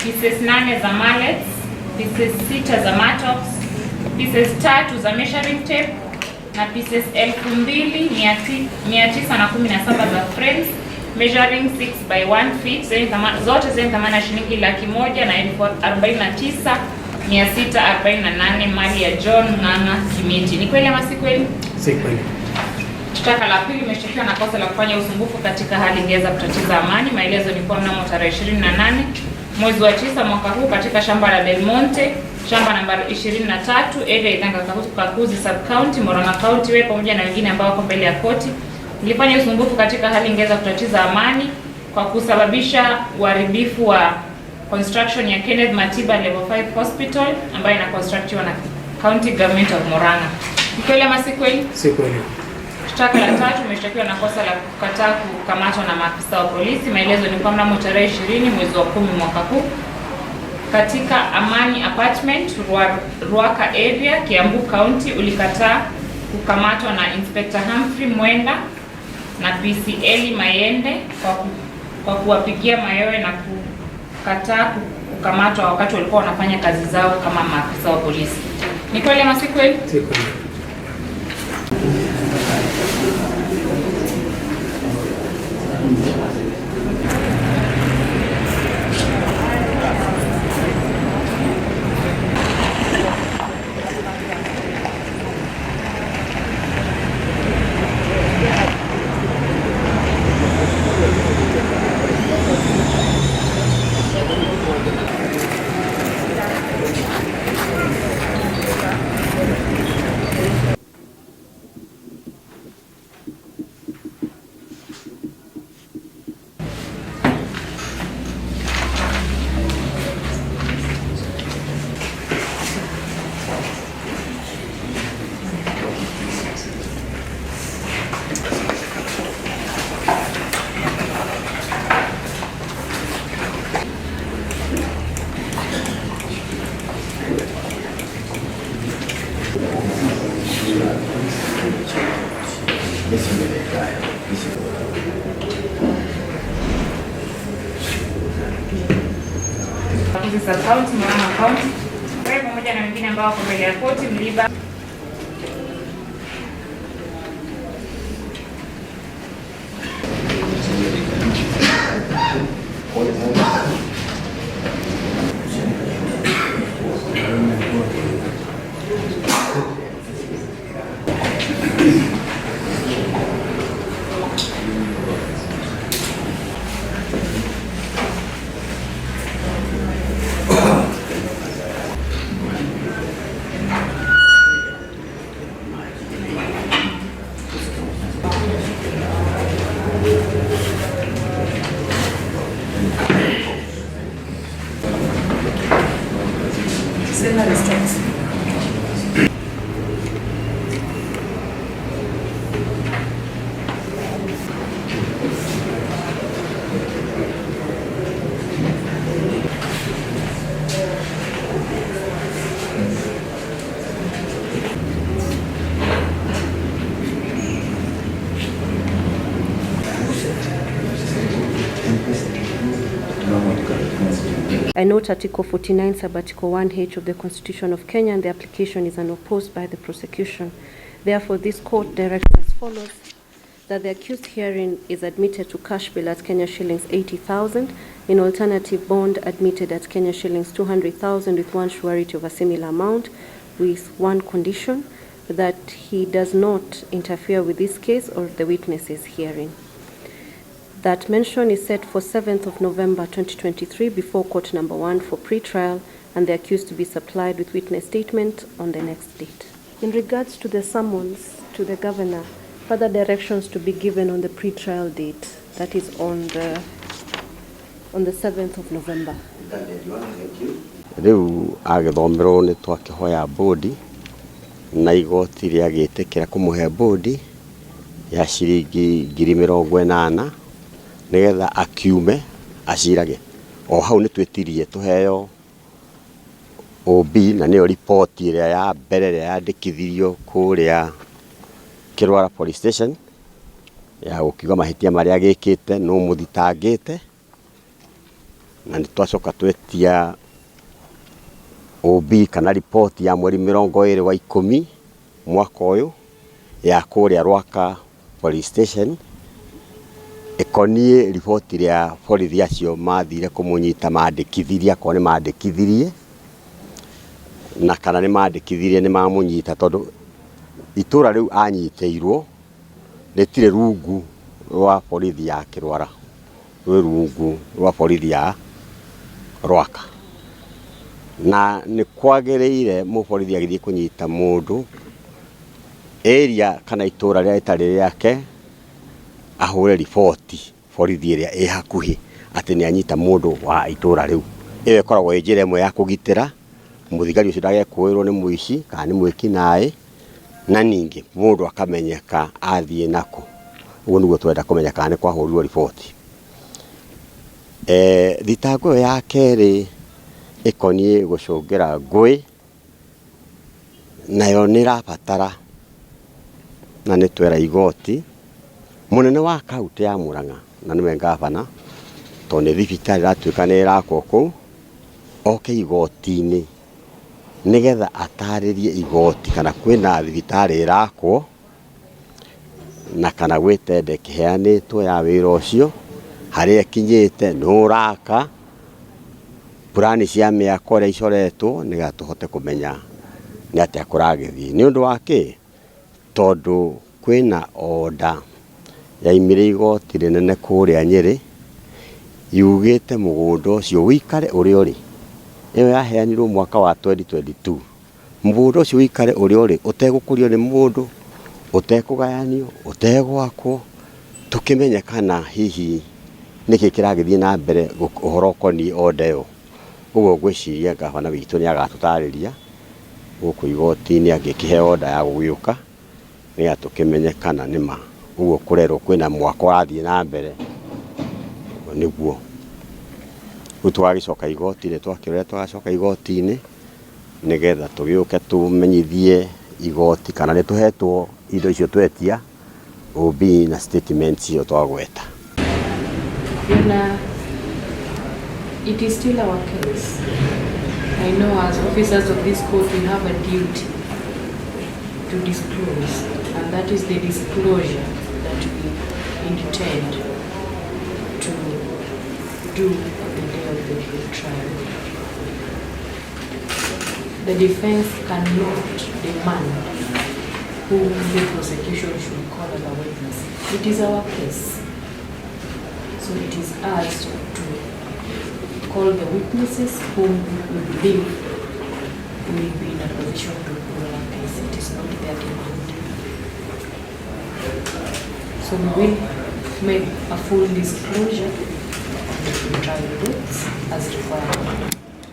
pieces 8 za mallets, pieces 6 za mattox, pieces 3 za measuring tape na pieces 2917 za frames measuring 6 by 1 feet, zote zenye thamani ya shilingi 1,49,648 mali ya John Murang'A Kimiti. Ni kweli ama si kweli? Si kweli. Shtaka la pili imeshtakiwa na kosa la kufanya usumbufu katika hali ingeweza kutatiza amani. Maelezo ni kwa mnamo tarehe 28 mwezi wa 9 mwaka huu katika shamba la Delmonte, shamba nambari 23, area Ithanga Kakuzi sub county, Murang'A county, wewe pamoja na wengine ambao wako mbele ya koti ilifanya usumbufu katika hali ingeweza kutatiza amani kwa kusababisha uharibifu wa construction ya Kenneth Matiba level 5 hospital ambayo ina constructiwa na county government of Murang'A. Ni kweli ama si kweli? Si kweli. Shtaka la tatu umeshtakiwa na kosa la kukataa kukamatwa na maafisa wa polisi. Maelezo ni kwa mnamo tarehe 20 mwezi wa 10 mwaka huu katika Amani Apartment, Ruaka area, Kiambu County, ulikataa kukamatwa na Inspector Humphrey Mwenda na PCL Mayende kwa kuwapigia mayowe na kukataa kukamatwa wakati walikuwa wanafanya kazi zao kama maafisa wa polisi. Ni kweli ama si kweli? Si kweli. County, Murang'A County, wewe pamoja na wengine ambao wako mbele ya koti mliba I note Article 49, Sub-Article 1H of the Constitution of Kenya, and the application is unopposed by the prosecution. Therefore, this court directs as follows: that the accused herein is admitted to cash bail at Kenya shillings 80,000, in alternative bond admitted at Kenya shillings 200,000 with one surety of a similar amount, with one condition, that he does not interfere with this case or the witnesses herein. That mention is set for 7th of November 2023 before court number 1 for pre-trial, and the accused to be supplied with witness statement on the next date. In regards to the summons to the governor, further directions to be given on the pre-trial date, that is on the 7th of November. Riu agithomero ni twakihoya bodi na igoti riagitikira kumuhe bodi ya shiringi 80,000 nigetha akiume acirage. O hau ni twetirie tuheo OB na niyo report iria ya mbere iria yandikithirio kuria Kirwara police station ya gukiuga mahitia maria gikite no muthitangite na nitwacoka twetia OB kana ripoti ya mweri 20 wa 10 mwaka uyu ya kuria Rwaka police station ikonie ripoti ria borithi acio mathire kumunyita mandikithiria kone mandikithirie na kana ni mandikithirie ni mamunyita tondu itura riu anyiteirwo retire rungu rwa borithi ya Kirwara rwe rungu rwa borithi ya Rwaka na ni kwagereire mu borithi agithie kunyita mundu area kana itura ria itari yake ahure ripoti borithi iria i hakuhi ati ni anyita mundu wa itura riu iwe koragwo njira imwe ya kugitira muthigari ucio ndagekuirwo ni muici kana ni mwiki nae na ningi mundu akamenyeka athie nako uguo niguo twenda kumenya kana ni kwahurirwo ripoti thitango ya keri ikonie gucungera ngui nayo ni rabatara na ni twera igoti munene wa kaunti ya Murang'A na niwe ngavana to ni thibitari ratuika ni rakwo ku oke igoti-ini nigetha ataririe igoti kana kwina thibitari rakwo na kana gwitende kiheanitwo ya wira ucio haria kinyite nuraka plani cia miako ria icoretwo nigetha tuhote kumenya ni atia kuragithie ni undu wake tondu kwina order ya imire igoti rinene kuria Nyeri yugite mugunda ucio wikare uri uri iyo yaheanirwo mwaka wa 2022 mugunda ucio wikare uri uri utegukurio ni mundu utekugayanio utegwakwo tukimenya kana hihi niki kiragithie na mbere uhoro koni order yo uguo gwiciria gavana witu ni agatutariria guku igoti-ini agikihe order ya gugiuka ni atukimenyekana nima uguo kurerwo kwina mwako rathie na mbere niguo utwagicoka igoti-ini twakirore twagacoka igoti-ini nigetha tugiuke tumenyithie igoti kana ni tuhetwo indo icio twetia OB na statements icio twagweta. It is still our case. I know as officers of this court we have a duty to disclose, and that is the disclosure that we intend to do on the day of the trial. The defense cannot demand who the prosecution should call as a witness. It is our case. So it is us to call the witnesses whom we believe will be in a position to prove our case. It is not their demand. So we will make a full disclosure on the trial dates as required.